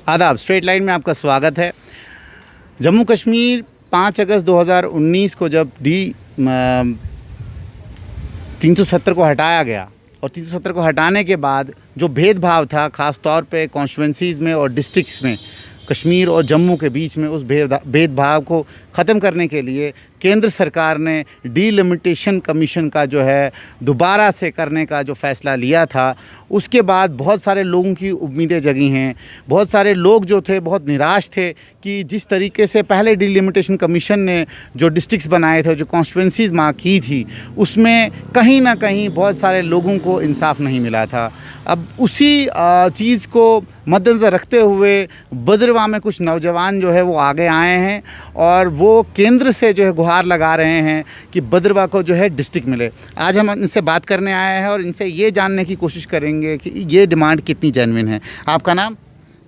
आदाब, straight line में आपका स्वागत है। जम्मू कश्मीर 5 अगस्त 2019 को जब 370 को हटाया गया और 370 को हटाने के बाद जो भेदभाव था ख़ास तौर पे कॉन्स्टिट्यूंसीज़ में और डिस्ट्रिक्ट्स में कश्मीर और जम्मू के बीच में, उस भेदभाव को ख़त्म करने के लिए केंद्र सरकार ने डीलिमिटेशन कमीशन का जो है दोबारा से करने का जो फ़ैसला लिया था, उसके बाद बहुत सारे लोगों की उम्मीदें जगी हैं। बहुत सारे लोग जो थे बहुत निराश थे कि जिस तरीके से पहले डीलिमिटेशन कमीशन ने जो डिस्ट्रिक्ट्स बनाए थे, जो कॉन्स्टिट्यूंसीज़ मार्क की थी, उसमें कहीं ना कहीं बहुत सारे लोगों को इंसाफ नहीं मिला था। अब उसी चीज़ को मद्देनज़र रखते हुए भद्रवाह में कुछ नौजवान जो है वो आगे आए हैं और वो केंद्र से जो है गुहार लगा रहे हैं कि भद्रवाह को जो है डिस्ट्रिक्ट मिले। आज हम इनसे बात करने आए हैं और इनसे ये जानने की कोशिश करेंगे कि ये डिमांड कितनी जेन्युइन है। आपका नाम?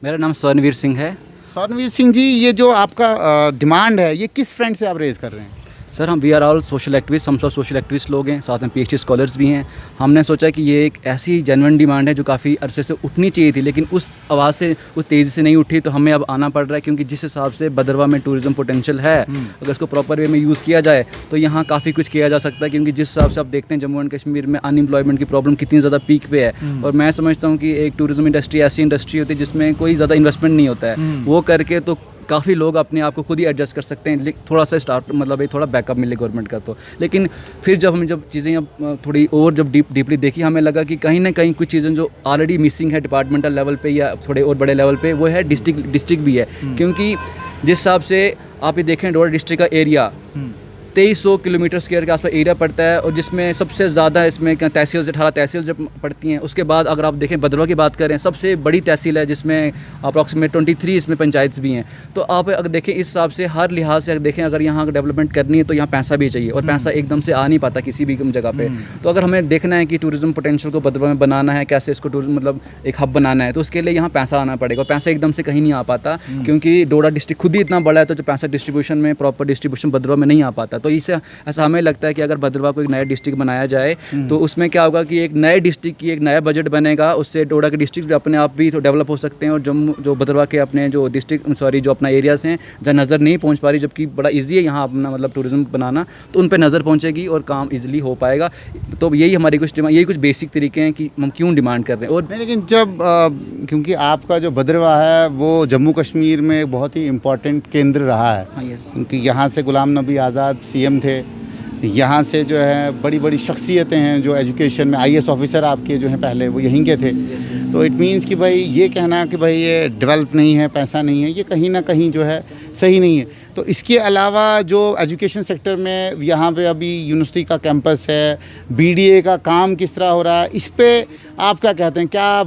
मेरा नाम स्वर्णवीर सिंह है। स्वर्णवीर सिंह जी, ये जो आपका डिमांड है, ये किस फ्रंट से आप रेज़ कर रहे हैं? सर, हम we are all social activist, हम सब सोशल एक्टिविस्ट लोग हैं, साथ में पीएचडी स्कॉलर्स भी हैं। हमने सोचा कि ये एक ऐसी जेन्युइन डिमांड है जो काफ़ी अरसे से उठनी चाहिए थी, लेकिन उस आवाज़ से उस तेज़ी से नहीं उठी, तो हमें अब आना पड़ रहा है। क्योंकि जिस हिसाब से भद्रवाह में टूरिज़्म पोटेंशियल है, अगर इसको प्रॉपर वे में यूज़ किया जाए तो यहाँ काफ़ी कुछ किया जा सकता है। क्योंकि जिस हिसाब से आप देखते हैं जम्मू एंड कश्मीर में अनएम्प्लॉयमेंट की प्रॉब्लम कितनी ज़्यादा पीक पे है, और मैं समझता हूँ कि एक टूरिज़्म इंडस्ट्री ऐसी इंडस्ट्री होती है जिसमें कोई ज़्यादा इन्वेस्टमेंट नहीं होता है। वो करके तो काफ़ी लोग अपने आप को खुद ही एडजस्ट कर सकते हैं, थोड़ा सा स्टार्ट मतलब थोड़ा बैकअप मिले गवर्नमेंट का। तो लेकिन फिर जब चीज़ें अब थोड़ी और जब डीपली देखी, हमें लगा कि कहीं ना कहीं कुछ चीज़ें जो ऑलरेडी मिसिंग है डिपार्टमेंटल लेवल पे या थोड़े और बड़े लेवल पे, वो है डिस्ट्रिक्ट भी है। क्योंकि जिस हिसाब से आप ये देखें, डोडा डिस्ट्रिक्ट का एरिया 2300 किलोमीटर स्क्वायर के आसपास एरिया पड़ता है, और जिसमें सबसे ज़्यादा इसमें तहसील से 18 तहसील जब पड़ती हैं। उसके बाद अगर आप देखें भद्रवाह की बात करें, सबसे बड़ी तहसील है जिसमें अप्रॉक्सीमेट 23 इसमें पंचायत भी हैं। तो आप अगर देखें इस हिसाब से, हर लिहाज से अगर देखें, अगर यहाँ डेवलपमेंट करनी है तो यहाँ पैसा भी चाहिए, और पैसा एकदम से आ नहीं पाता किसी भी जगह पे। तो अगर हमें देखना है कि टूरिज़्म पोटेंशियल को भद्रवाह में बनाना है, कैसे इसको टूरिज्म मतलब एक हब बनाना है, तो उसके लिए यहाँ पैसा आना पड़ेगा, और पैसा एकदम से कहीं नहीं आ पाता। क्योंकि डोडा डिस्ट्रिक्ट खुद ही इतना बड़ा है, तो जो पैसा डिस्ट्रीब्यूशन में, प्रॉपर डिस्ट्रीब्यूशन भद्रवाह में नहीं आ पाता। तो इससे ऐसा हमें लगता है कि अगर भद्रवाह को एक नया डिस्ट्रिक्ट बनाया जाए तो उसमें क्या होगा कि एक नए डिस्ट्रिक्ट की एक नया बजट बनेगा, उससे डोडा के डिस्ट्रिक्ट भी अपने आप भी तो डेवलप हो सकते हैं, और जम्मू जो भद्रवाह के अपने जो जो अपना एरियाज हैं जहाँ नज़र नहीं पहुँच पा रही, जबकि बड़ा ईजी है यहाँ अपना मतलब टूरिज्म बनाना, तो उन पर नज़र पहुँचेगी और काम ईजिली हो पाएगा। तो यही हमारी कुछ डिमांड, यही कुछ बेसिक तरीके हैं कि हम क्यों डिमांड कर रहे हैं। और लेकिन जब क्योंकि आपका जो भद्रवाह है वो जम्मू कश्मीर में बहुत ही इम्पोर्टेंट केंद्र रहा है, क्योंकि यहाँ से गुलाम नबी आज़ाद सीएम थे, यहाँ से जो है बड़ी बड़ी शख्सियतें हैं जो एजुकेशन में आईएएस ऑफिसर आपके जो हैं पहले वो यहीं के थे। तो इट मीन्स कि भाई ये कहना कि भाई ये डेवलप नहीं है, पैसा नहीं है, ये कहीं ना कहीं जो है सही नहीं है। तो इसके अलावा जो एजुकेशन सेक्टर में यहाँ पे अभी यूनिवर्सिटी का कैंपस है, बीडीए का काम किस तरह हो रहा है, इस पे आप क्या कहते हैं? क्या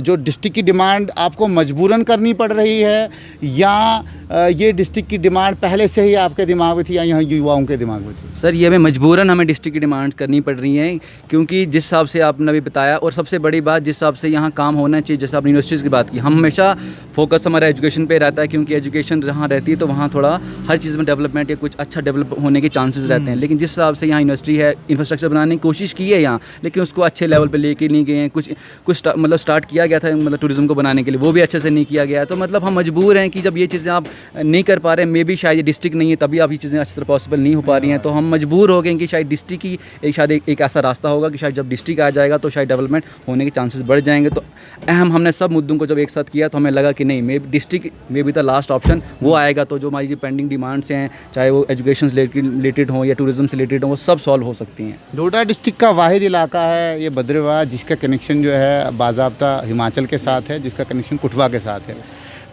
जो डिस्ट्रिक्ट की डिमांड आपको मजबूरन करनी पड़ रही है, या ये डिस्ट्रिक्ट की डिमांड पहले से ही आपके दिमाग में थी या यहाँ युवाओं के दिमाग में थी? सर, ये हमें मजबूरन हमें डिस्ट्रिक्ट की डिमांड करनी पड़ रही हैं, क्योंकि जिस हिसाब से आपने अभी बताया, और सबसे बड़ी बात जिस हिसाब से यहाँ काम होना चाहिए, जैसे आपने यूनिवर्सिटीज़ की बात की, हम हमेशा फोकस हमारा एजुकेशन पे रहता है, क्योंकि एजुकेशन जहाँ रहती है तो वहाँ थोड़ा हर चीज़ में डेवलपमेंट या कुछ अच्छा डेवलप होने के चांसेस रहते हैं। लेकिन जिस हिसाब से यहाँ यूनिवर्सिटी है, इंफ्रास्ट्रक्चर बनाने की कोशिश की है यहाँ, लेकिन उसको अच्छे लेवल पे लेके नहीं गए हैं। कुछ मतलब स्टार्ट किया गया था मतलब टूरिज्म को बनाने के लिए, वो भी अच्छे से नहीं किया गया। तो मतलब हम मजबूर हैं कि जब ये चीज़ें आप नहीं कर पा रहे हैं, मे भी शायद ये डिस्ट्रिक्ट नहीं है तभी आप ये चीज़ें अच्छी तरह पॉसिबल नहीं हो पा रही हैं, तो हम मजबूर हो गए कि शायद डिस्ट्रिक्ट की एक ऐसा रास्ता होगा कि शायद जब डिस्ट्रिक्ट आ जाएगा तो शायद डेवलपमेंट होने के चांसेस बढ़ जाएंगे। तो हमने सब मुद्दों को जब एक साथ किया तो हमें लगा कि नहीं, मे डिस्ट्रिक्ट में भी द लास्ट ऑप्शन वो आएगा, तो जो हमारी पेंडिंग डिमांड्स हैं, चाहे वो एजुकेशन से रिलेटेड हो या टूरिज्म से रिलेटेड हो, वो सब सॉल्व हो सकती हैं। डोडा डिस्ट्रिक्ट का वाहिद इलाका है ये भद्रवाह, जिसका कनेक्शन जो है बाज़ाब्ता हिमाचल के साथ है, जिसका कनेक्शन कुठवा के साथ है।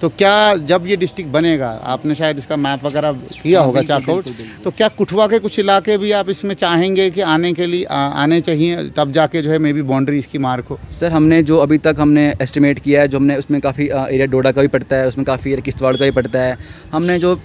तो क्या जब ये डिस्ट्रिक्ट बनेगा, आपने शायद इसका मैप वगैरह किया होगा चाकआउट, तो क्या कुठवा के कुछ इलाके भी आप इसमें चाहेंगे कि आने के लिए आने चाहिए, तब जाके जो है मे बी बाउंड्री इसकी मार्क हो? सर, हमने जो अभी तक हमने एस्टिमेट किया है, जो हमने उसमें काफ़ी एरिया डोडा का भी पड़ता है, उसमें काफ़ी एरिया किश्तवाड़ का भी पड़ता है। हमने जो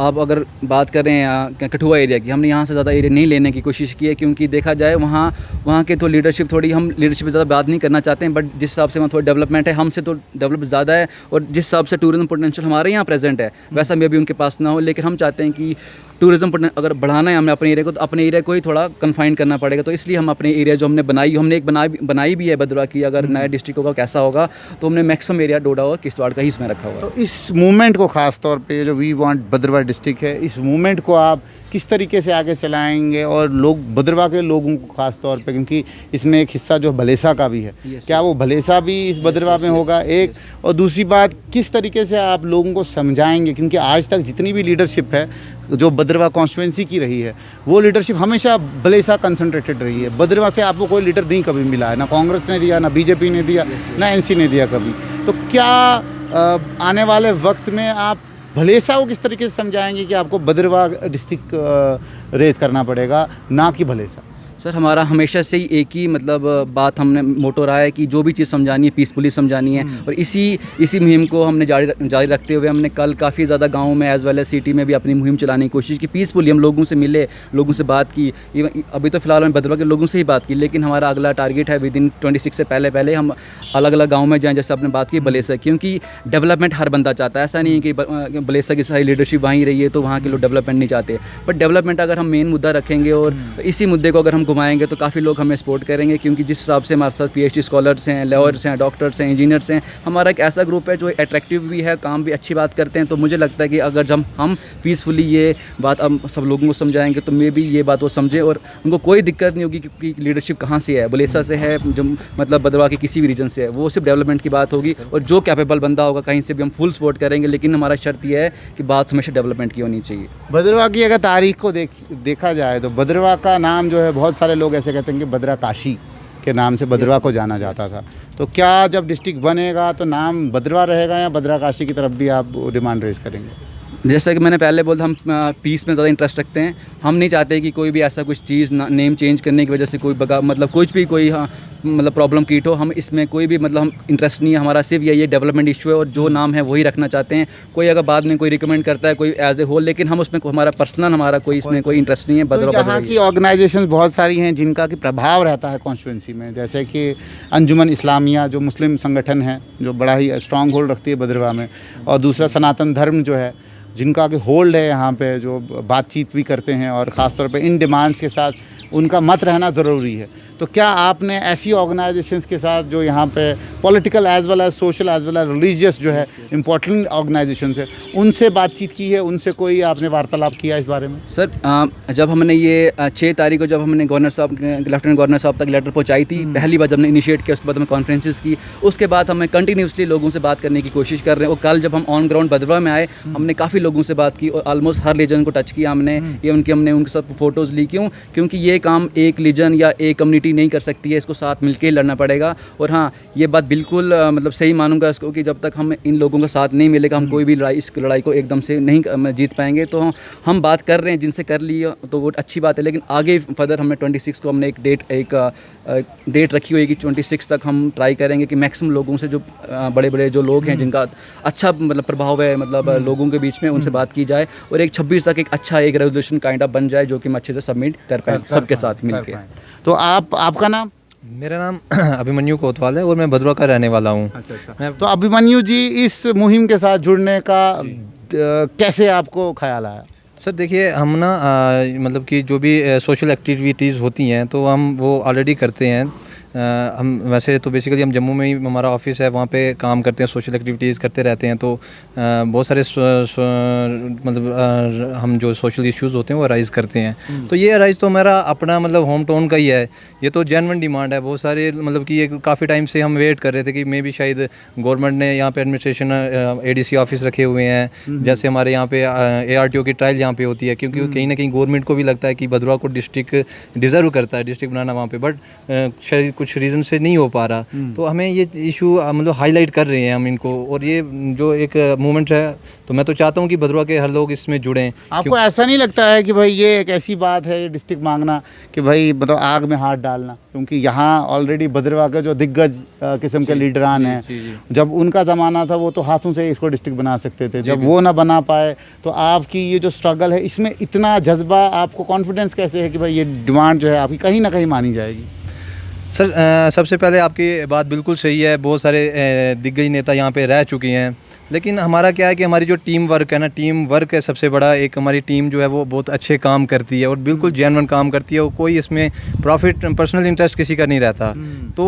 आप अगर बात करें कठुआ एरिया की, हमने यहाँ से ज़्यादा एरिया नहीं लेने की कोशिश की है, क्योंकि देखा जाए वहाँ के तो लीडरशिप थोड़ी, हम लीडरशिप पे ज़्यादा बात नहीं करना चाहते हैं, बट जिस हिसाब से वहाँ थोड़ा डेवलपमेंट है, हमसे तो डेवलप ज़्यादा है, और जिस हिसाब से टूरिज्म पोटेंशियल हमारे यहाँ प्रेजेंट है वैसा मे भी उनके पास ना हो, लेकिन हम चाहते हैं कि टूरिज्म अगर बढ़ाना है हमने अपने एरिया को, तो अपने एरिया को ही थोड़ा कन्फाइन करना पड़ेगा। तो इसलिए हम अपने एरिया जो हमने एक बनाई भी है भद्रवाह की, अगर नया डिस्ट्रिक्ट होगा कैसा होगा, तो हमने मैक्सिमम एरिया डोडा और किश्तवाड़ का ही इसमें रखा हुआ है। तो इस मूवमेंट को ख़ास तौर पे जो वी वांट भद्रवाह डिस्ट्रिक्ट है, इस मूवमेंट को आप किस तरीके से आगे चलाएंगे, और लोग भद्रवाह के लोगों को ख़ास तौर पे, क्योंकि इसमें एक हिस्सा जो भलेसा का भी है, क्या वो भलेसा भी इस भद्रवाह में होगा एक, और दूसरी बात किस तरीके से आप लोगों को समझाएंगे, क्योंकि आज तक जितनी भी लीडरशिप है जो भद्रवाह कॉन्स्टिट्यूंसी की रही है, वो लीडरशिप हमेशा भलेसा कंसंट्रेटेड रही है। भद्रवाह से आपको कोई लीडर नहीं कभी मिला है, ना कांग्रेस ने दिया, ना बीजेपी ने दिया, ना एनसी ने दिया कभी। तो क्या आने वाले वक्त में आप भलेसा को किस तरीके से समझाएंगे कि आपको भद्रवाह डिस्ट्रिक्ट रेज करना पड़ेगा, ना कि भलेसा? सर, हमारा हमेशा से ही एक ही मतलब बात हमने मोटो रहा है कि जो भी चीज़ समझानी है पीसफुली समझानी है, और इसी मुहिम को हमने जारी रखते हुए हमने कल काफ़ी ज़्यादा गाँव में एज़ वेल एज सिटी में भी अपनी मुहिम चलाने की कोशिश की। पीसफुली हम लोगों से मिले, लोगों से बात की। अभी तो फिलहाल हम भद्रवाह के लोगों से ही बात की, लेकिन हमारा अगला टारगेट है विदिन 26 से पहले हम अलग अलग गाँव में जाएँ, जैसे आपने बात की भलेसा, क्योंकि डेवलपमेंट हर बंदा चाहता है। ऐसा नहीं है कि भलेसा की सारी लीडरशिप वहीं रही है तो वहाँ के लोग डेवलपमेंट नहीं चाहते, बट डेवलपमेंट अगर हम मेन मुद्दा रखेंगे और इसी मुद्दे को अगर हम घुमाएंगे तो काफ़ी लोग हमें सपोर्ट करेंगे, क्योंकि जिस हिसाब से हमारे साथ PhD स्कॉलर्स हैं, लॉयर्स हैं, डॉक्टर्स हैं, इंजीनियर्स हैं, हमारा एक ऐसा ग्रुप है जो अट्रैक्टिव भी है, काम भी अच्छी बात करते हैं। तो मुझे लगता है कि अगर जब हम पीसफुली ये बात हम सब लोगों को समझाएंगे तो मे भी ये बात वो समझें और उनको कोई दिक्कत नहीं होगी कि लीडरशिप कहाँ से है, भलेसा से है, जो मतलब भद्रवाह के किसी भी रीजन से है, वो सिर्फ डेवलपमेंट की बात होगी। और जो कैपेबल बंदा होगा कहीं से भी हम फुल सपोर्ट करेंगे, लेकिन हमारा शर्त यह है कि बात हमेशा डेवलपमेंट की होनी चाहिए। भद्रवाह की अगर तारीख को देखा जाए तो भद्रवाह का नाम जो है, बहुत सारे लोग ऐसे कहते हैं कि भद्रा काशी के नाम से भद्रवाह को जाना जाता था। तो क्या जब डिस्ट्रिक्ट बनेगा तो नाम भद्रवाह रहेगा, या भद्रा काशी की तरफ भी आप डिमांड रेज करेंगे? जैसा कि मैंने पहले बोला, हम पीस में ज़्यादा इंटरेस्ट रखते हैं। हम नहीं चाहते कि कोई भी ऐसा कुछ चीज़ नेम चेंज करने की वजह से कोई मतलब कुछ भी कोई मतलब प्रॉब्लम क्रिएट हो। हम इसमें कोई भी मतलब हम इंटरेस्ट नहीं है, हमारा सिर्फ ये डेवलपमेंट इशू है और जो नाम है वही रखना चाहते हैं। कोई अगर बाद में कोई रिकमेंड करता है कोई एज ए होल, लेकिन हम उसमें हमारा पर्सनल हमारा कोई इसमें कोई इंटरेस्ट नहीं है। भद्रवाह की ऑर्गेनाइजेशन बहुत सारी हैं जिनका कि प्रभाव रहता है कॉन्स्टिट्यूंसी में, जैसे कि अंजुमन इस्लामिया जो मुस्लिम संगठन है, जो बड़ा ही स्ट्रॉन्ग होल्ड रखती है भद्रवाह में, और दूसरा सनातन धर्म जो है जिनका कि होल्ड है यहाँ पे, जो बातचीत भी करते हैं और ख़ास तौर पे इन डिमांड्स के साथ उनका मत रहना ज़रूरी है। तो क्या आपने ऐसी ऑर्गेनाइजेशंस के साथ जो यहाँ पे political as well as social as well as religious जो है इम्पोर्टेंट ऑर्गेनाइजेशंस है, उनसे बातचीत की है, उनसे कोई आपने वार्तालाप किया इस बारे में? सर, जब हमने ये 6 तारीख को जब हमने गवर्नर साहब, लेफ्टिनेंट गवर्नर साहब तक लेटर पहुँचाई थी, पहली बार जब हमने इनिशिएट किया, उसके बाद हमने कॉन्फ्रेंसेस की, उसके बाद हमें कंटिन्यूसली लोगों से बात करने की कोशिश कर रहे हैं। और कल जब हम ऑन ग्राउंड भद्रवाह में आए, हमने काफ़ी लोगों से बात की और ऑलमोस्ट हर लीजन को टच किया हमने। ये हमने उनके साथ फ़ोटोज़ ली। क्योंकि ये काम एक लीजन या एक कम्युनिटी नहीं कर सकती है, इसको साथ मिलकर ही लड़ना पड़ेगा। और हाँ, ये बात बिल्कुल मतलब सही मानूंगा इसको कि जब तक हम इन लोगों का साथ नहीं मिलेगा, हम कोई भी इस लड़ाई को एकदम से नहीं जीत पाएंगे। तो हम बात कर रहे हैं, जिनसे कर ली तो वो अच्छी बात है, लेकिन आगे फर्दर हमने 26 को हमने एक डेट रखी हुई है कि 26 तक हम ट्राई करेंगे कि मैक्सिमम लोगों से जो बड़े बड़े जो लोग हैं जिनका अच्छा मतलब प्रभाव है मतलब लोगों के बीच में, उनसे बात की जाए और 26 तक एक अच्छा एक रेजोल्यूशन काइंड ऑफ बन जाए जो कि हम अच्छे से सबमिट कर पाएँ सबके साथ मिलकर। तो आपका नाम? मेरा नाम अभिमन्यु कोतवाल है और मैं भद्रवाह का रहने वाला हूँ। अच्छा। तो अभिमन्यु जी, इस मुहिम के साथ जुड़ने का कैसे आपको ख्याल आया? सर देखिए, हम ना मतलब कि जो भी सोशल एक्टिविटीज़ होती हैं तो हम वो ऑलरेडी करते हैं। हम वैसे तो बेसिकली हम जम्मू में ही हमारा ऑफिस है, वहाँ पे काम करते हैं, सोशल एक्टिविटीज़ करते रहते हैं। तो बहुत सारे मतलब हम जो सोशल इश्यूज़ होते हैं वो अराइज़ करते हैं। तो ये अराइज़ तो मेरा अपना मतलब होम टाउन का ही है। ये तो जेन्युइन डिमांड है। बहुत सारे मतलब कि ये काफ़ी टाइम से हम वेट कर रहे थे कि मे भी शायद गवर्नमेंट ने यहाँ पे एडमिनिस्ट्रेशन ADC ऑफिस रखे हुए हैं, जैसे हमारे यहाँ पे ARTO की ट्रायल यहाँ पे होती है, क्योंकि कहीं ना कहीं गवर्नमेंट को भी लगता है कि भद्रवाह को डिस्ट्रिक्ट डिज़र्व करता है डिस्ट्रिक्ट बनाना वहाँ पे, बट शायद कुछ रीज़न से नहीं हो पा रहा। तो हमें ये इशू मतलब हाईलाइट कर रहे हैं हम इनको, और ये जो एक मूवमेंट है, तो मैं तो चाहता हूँ कि भदरवा के हर लोग इसमें जुड़ें। आपको ऐसा नहीं लगता है कि भाई ये एक ऐसी बात है, ये डिस्ट्रिक्ट मांगना कि भाई मतलब आग में हाथ डालना, क्योंकि यहाँ ऑलरेडी भदरवा के जो दिग्गज किस्म के लीडरान हैं, जब उनका ज़माना था वो तो हाथों से इसको डिस्ट्रिक्ट बना सकते थे, जब वो ना बना पाए तो आपकी ये जो स्ट्रगल है इसमें इतना जज्बा, आपको कॉन्फिडेंस कैसे है कि भाई ये डिमांड जो है आपकी कहीं ना कहीं मानी जाएगी? सर सबसे पहले आपकी बात बिल्कुल सही है, बहुत सारे दिग्गज नेता यहाँ पे रह चुके हैं, लेकिन हमारा क्या है कि हमारी जो टीम वर्क है ना, टीम वर्क है सबसे बड़ा। एक हमारी टीम जो है वो बहुत अच्छे काम करती है और बिल्कुल जेन्युइन काम करती है, और कोई इसमें प्रॉफिट पर्सनल इंटरेस्ट किसी का नहीं रहता। तो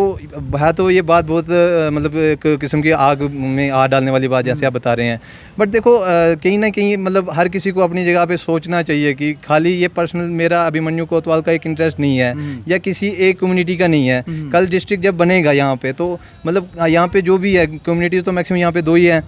है तो ये बात बहुत मतलब एक किस्म की आग में आग डालने वाली बात जैसे आप बता रहे हैं। बट देखो कहीं ना कहीं मतलब हर किसी को अपनी जगह पे सोचना चाहिए कि खाली ये पर्सनल मेरा अभिमन्यु कोतवाल का एक इंटरेस्ट नहीं है या किसी एक कम्युनिटी का नहीं है। कल डिस्ट्रिक्ट जब बनेगा यहाँ पे, तो मतलब यहाँ पे जो भी है कम्युनिटीज़, तो मैक्सिमम यहाँ पे 2 ही हैं,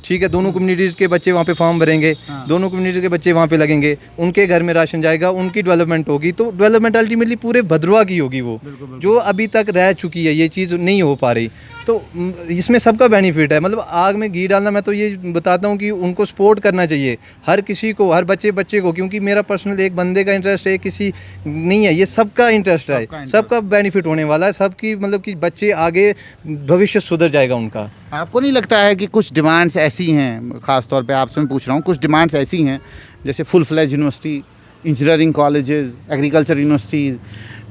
ठीक है। दोनों कम्युनिटीज़ के बच्चे वहाँ पे फॉर्म भरेंगे, दोनों कम्युनिटीज़ के बच्चे वहाँ पे लगेंगे, उनके घर में राशन जाएगा, उनकी डेवलपमेंट होगी। तो डेवलपमेंट अल्टीमेटली पूरे भदरवा की होगी, वो जो अभी तक रह चुकी है, ये चीज़ नहीं हो पा रही। तो इसमें सबका बेनिफिट है। मतलब आग में घी डालना, मैं तो ये बताता हूँ कि उनको सपोर्ट करना चाहिए, हर किसी को, हर बच्चे को, क्योंकि मेरा पर्सनल एक बंदे का इंटरेस्ट है, किसी नहीं है, ये सबका इंटरेस्ट है, सबका बेनिफिट होने वाला है, सबकी मतलब कि बच्चे आगे भविष्य सुधर जाएगा उनका। आपको नहीं लगता है कि कुछ डिमांड्स ऐसी हैं, ख़ास तौर पे आपसे मैं पूछ रहा हूँ, कुछ डिमांड्स ऐसी हैं जैसे full fledge university, engineering colleges, agriculture universities,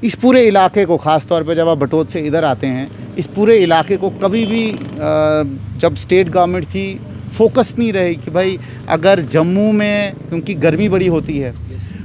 इस पूरे इलाके को, ख़ास तौर पे जब आप बटोत से इधर आते हैं, इस पूरे इलाके को कभी भी जब स्टेट गवर्नमेंट थी फोकस नहीं रही कि भाई अगर जम्मू में, क्योंकि गर्मी बड़ी होती है,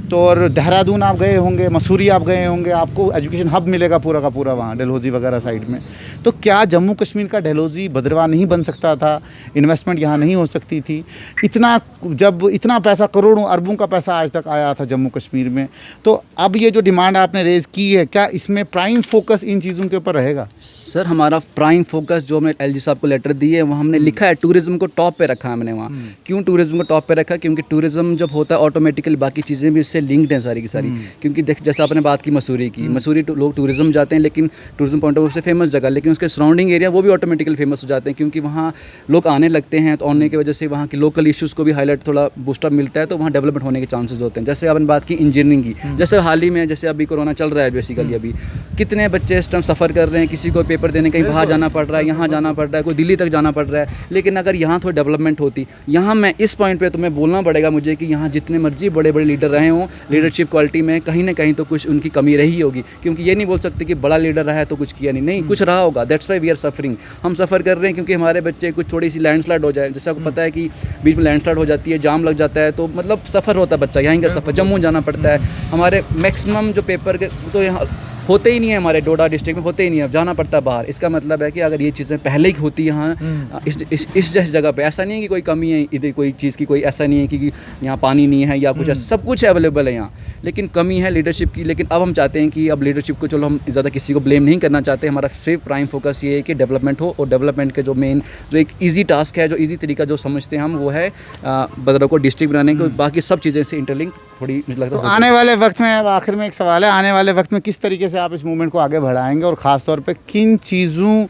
तो और देहरादून आप गए होंगे, मसूरी आप गए होंगे, आपको एजुकेशन हब मिलेगा पूरा का पूरा वहाँ डलहौजी वगैरह साइड में। तो क्या जम्मू कश्मीर का डलहौजी भदरवा नहीं बन सकता था? इन्वेस्टमेंट यहाँ नहीं हो सकती थी? जब इतना पैसा, करोड़ों अरबों का पैसा आज तक आया था जम्मू कश्मीर में, तो अब ये जो डिमांड आपने रेज़ की है, क्या इसमें प्राइम फोकस इन चीज़ों के ऊपर रहेगा? सर हमारा प्राइम फोकस जो हमने एलजी साहब को लेटर दी है, वो हमने लिखा है, टूरिज़्म को टॉप पे रखा है हमने वहाँ। क्यों टूरिज़्म को टॉप पे रखा? क्योंकि टूरिज़्म जब होता है ऑटोमेटिकली बाकी चीज़ें भी उससे लिंक्ड हैं सारी की सारी। क्योंकि देख, जैसे आपने बात की मसूरी की, मसूरी लोग टूरिज़्म जाते हैं, लेकिन टूरिज़्म पॉइंट ऑफ व्यू से फेमस जगह, लेकिन उसके सराउंडिंग एरिया वो भी ऑटोमेटिकली फेमस हो जाते हैं, क्योंकि वहाँ लोग आने लगते हैं। तो आने की वजह से वहाँ के लोकल इशूज़ को भी हाईलाइट, थोड़ा बूस्टअप मिलता है, तो वहाँ डेवलपमेंट होने के चांसेस होते हैं। जैसे आपने बात की इंजीनियरिंग की, जैसे हाल ही में, जैसे अभी कोरोना चल रहा है बेसिकली, अभी कितने बच्चे इस टाइम सफ़र कर रहे हैं, किसी को पेपर देने कहीं बाहर जाना पड़ रहा है, यहाँ जाना पड़ रहा है, कोई दिल्ली तक जाना पड़ रहा है। लेकिन अगर यहाँ थोड़ी डेवलपमेंट होती, यहाँ मैं इस पॉइंट पे तुम्हें बोलना पड़ेगा मुझे कि यहाँ जितने मर्जी बड़े बड़े लीडर रहे हों, लीडरशिप क्वालिटी में कहीं ना कहीं तो कुछ उनकी कमी रही होगी। क्योंकि ये नहीं बोल सकते कि बड़ा लीडर रहा है तो कुछ किया नहीं, कुछ रहा होगा। That's why we are suffering. हम सफ़र कर रहे हैं क्योंकि हमारे बच्चे कुछ थोड़ी सी लैंडस्लाइड हो जाए, जैसे आपको पता है कि बीच में लैंडस्लाइड हो जाती है, जाम लग जाता है, तो मतलब सफ़र होता है बच्चा, यहीं का सफ़र, जम्मू जाना पड़ता है। हमारे मैक्सिमम जो पेपर के तो यहाँ होते ही नहीं है, हमारे डोडा डिस्ट्रिक्ट में होते ही नहीं है, जाना पड़ता है बाहर। इसका मतलब है कि अगर ये चीज़ें पहले ही होती यहाँ इस जैसी जगह पे, ऐसा नहीं है कि कोई कमी है इधर कोई चीज़ की, कोई ऐसा नहीं है कि यहाँ पानी नहीं है या कुछ ऐसा, सब कुछ अवेलेबल है यहाँ, लेकिन कमी है लीडरशिप की। लेकिन अब हम चाहते हैं कि अब लीडरशिप को, चलो हम ज़्यादा किसी को ब्लेम नहीं करना चाहते, हमारा सिर्फ प्राइम फोकस ये है कि डेवलपमेंट हो, और डेवलपमेंट के जो मेन, जो एक ईजी टास्क है, जो ईजी तरीका जो समझते हैं हम, वो है भदरवा को डिस्ट्रिक्ट बनाने के। बाकी सब चीज़ें से इंटरलिंक थोड़ी मुझे लगता है। तो आने वाले वक्त में, अब आखिर में एक सवाल है, आने वाले वक्त में किस तरीके से आप इस मूवमेंट को आगे बढ़ाएंगे और ख़ास तौर पे किन चीज़ों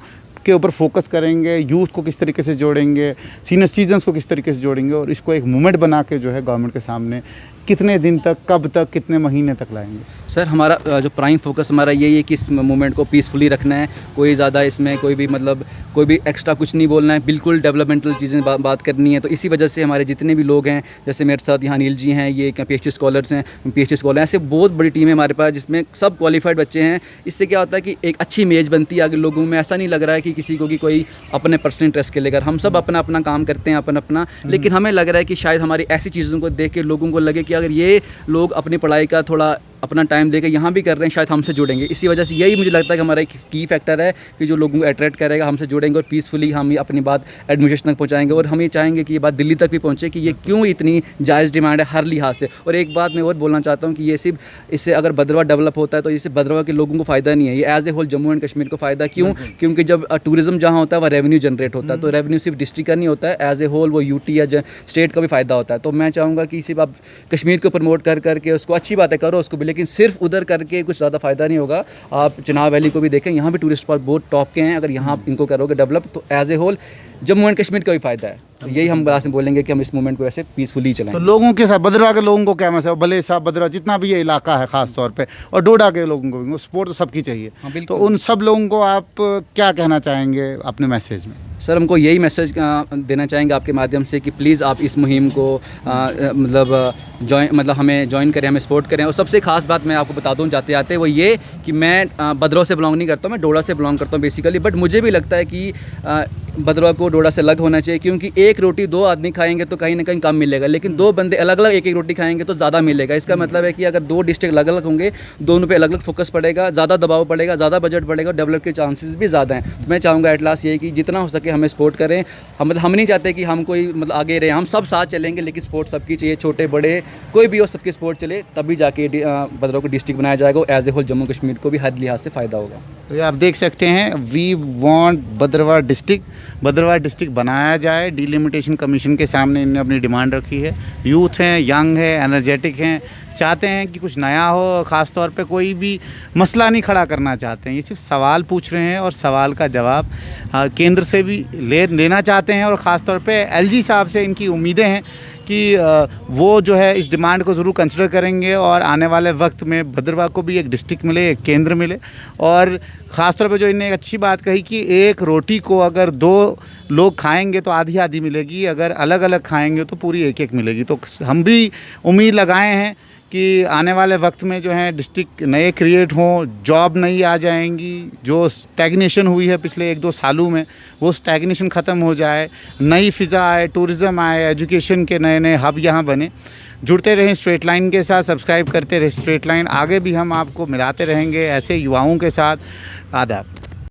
के ऊपर फोकस करेंगे? यूथ को किस तरीके से जोड़ेंगे, सीनियर सिटीजन्स को किस तरीके से जोड़ेंगे, और इसको एक मूवमेंट बना के जो है गवर्नमेंट के सामने कितने दिन तक, कब तक, कितने महीने तक लाएंगे? सर हमारा जो प्राइम फोकस हमारा यही है कि इस मूवमेंट को पीसफुली रखना है। कोई ज़्यादा इसमें कोई भी एक्स्ट्रा कुछ नहीं बोलना है, बिल्कुल डेवलपमेंटल चीज़ें बात करनी है। तो इसी वजह से हमारे जितने भी लोग हैं, जैसे मेरे साथ यहाँ अनिल जी हैं, ये PhD स्कॉलर्स हैं, PhD स्कॉलर, ऐसे बहुत बड़ी टीम है हमारे पास जिसमें सब क्वालिफाइड बच्चे हैं। इससे क्या होता है कि एक अच्छी इमेज बनती है आगे लोगों में। ऐसा नहीं लग रहा है कि किसी को कि कोई अपने पर्सनल इंटरेस्ट के लेकर, हम सब अपना अपना काम करते हैं, अपना, लेकिन हमें लग रहा है कि शायद हमारी ऐसी चीज़ों को देख के लोगों को लगे कि अगर ये लोग अपनी पढ़ाई का थोड़ा अपना टाइम देकर यहाँ भी कर रहे हैं, शायद हमसे जुड़ेंगे। इसी वजह से यही मुझे लगता है कि हमारा एक की फैक्टर है कि जो लोगों को अट्रैक्ट करेगा, हमसे जुड़ेंगे और पीसफुली हम अपनी बात एडमिनिस्ट्रेशन तक पहुँचाएंगे। और हम ये चाहेंगे कि ये बात दिल्ली तक भी पहुँचे कि ये क्यों इतनी जायज़ डिमांड है हर लिहाज से। और एक बात मैं और बोलना चाहता हूँ कि ये सिर्फ इससे अगर भदरवा डेवलप होता है तो इससे भदरवा के लोगों को फ़ायदा नहीं है, ये as a whole Jammu and Kashmir को फ़ायदा। क्यों? क्योंकि जब टूरिज़्म जहाँ होता है वह रेवेन्यू जनरेट होता है, तो रेवेन्यू सिर्फ डिस्ट्रिक्ट का नहीं होता है, एज ए होल वो यूटी या स्टेट का भी फ़ायदा होता है। तो मैं चाहूँगा कि सिर्फ आप कश्मीर को प्रमोट करके उसको अच्छी बात है करो उसको भी, लेकिन सिर्फ उधर करके कुछ ज़्यादा फ़ायदा नहीं होगा। आप चिनाब वैली को भी देखें, यहाँ भी टूरिस्ट स्पॉट बहुत टॉप के हैं। अगर यहाँ आप इनको करोगे डेवलप तो as a whole Jammu and Kashmir का भी फ़ायदा है। तो यही हम लास्ट में बोलेंगे कि हम इस मूवमेंट को ऐसे पीसफुली चलाएं। तो लोगों के साथ बदरवा के लोगों को क्या मैसेज, भले साहब बदरवा जितना भी ये इलाका है ख़ास तौर पे, और डोडा के लोगों को भी सपोर्ट तो सबकी चाहिए। हाँ, तो बिल्कुल। उन सब लोगों को आप क्या कहना चाहेंगे अपने मैसेज में? सर हमको यही मैसेज देना चाहेंगे आपके माध्यम से कि प्लीज़ आप इस मुहिम को हमें ज्वाइन करें, हमें सपोर्ट करें। और सबसे खास बात मैं आपको बता दूं जाते आते वो ये कि मैं भद्रवा से बिलोंग नहीं करता हूं, मैं डोडा से बिलोंग करता हूं बेसिकली। बट मुझे भी लगता है कि भद्रवा को डोडा से अलग होना चाहिए, क्योंकि एक रोटी दो आदमी खाएंगे तो कहीं ना कहीं कम मिलेगा, लेकिन दो बंदे अलग अलग एक एक रोटी खाएंगे तो ज़्यादा मिलेगा। इसका मतलब है कि अगर दो डिस्ट्रिक्ट अलग अलग होंगे, दोनों पे अलग अलग फोकस पड़ेगा, ज़्यादा दबाव पड़ेगा, ज़्यादा बजट पड़ेगा, डेवलप के चांसेस भी ज़्यादा हैं। तो मैं चाहूँगा एट लास्ट ये कि जितना हो सके हमें सपोर्ट करें। हम नहीं चाहते कि हम कोई आगे रहे, हम सब साथ चलेंगे, लेकिन सपोर्ट सबकी चाहिए, छोटे बड़े कोई भी हो, सबकी सपोर्ट चले, तभी जाके भद्रवा को डिस्ट्रिक्ट बनाया जाएगा। As a whole Jammu Kashmir को भी हर लिहाज से फ़ायदा होगा। तो ये आप देख सकते हैं, वी वांट भद्रवा डिस्ट्रिक्ट बनाया जाए। डिलिमिटेशन कमीशन के सामने इन्होंने अपनी डिमांड रखी है। यूथ हैं, यंग है, एनर्जेटिक हैं, चाहते हैं कि कुछ नया हो। ख़ास तौर पे कोई भी मसला नहीं खड़ा करना चाहते हैं, ये सिर्फ सवाल पूछ रहे हैं और सवाल का जवाब केंद्र से भी लेना चाहते हैं। और ख़ास तौर पे एलजी साहब से इनकी उम्मीदें हैं कि वो जो है इस डिमांड को ज़रूर कंसिडर करेंगे और आने वाले वक्त में भद्रवा को भी एक डिस्ट्रिक्ट मिले, एक केंद्र मिले। और ख़ास तौर पे जो इन्होंने एक अच्छी बात कही कि एक रोटी को अगर दो लोग खाएंगे तो आधी आधी मिलेगी, अगर अलग अलग खाएंगे तो पूरी एक एक मिलेगी। तो हम भी उम्मीद लगाए हैं कि आने वाले वक्त में जो है डिस्ट्रिक्ट नए क्रिएट हों, जॉब नई आ जाएंगी। जो स्टैग्नेशन हुई है पिछले 1-2 सालों में, वो स्टैग्नेशन ख़त्म हो जाए, नई फ़िज़ा आए, टूरिज़्म आए, एजुकेशन के नए नए हब यहाँ बने। जुड़ते रहें स्ट्रेट लाइन के साथ, सब्सक्राइब करते रहें स्ट्रेट लाइन। आगे भी हम आपको मिलाते रहेंगे ऐसे युवाओं के साथ। आदाब।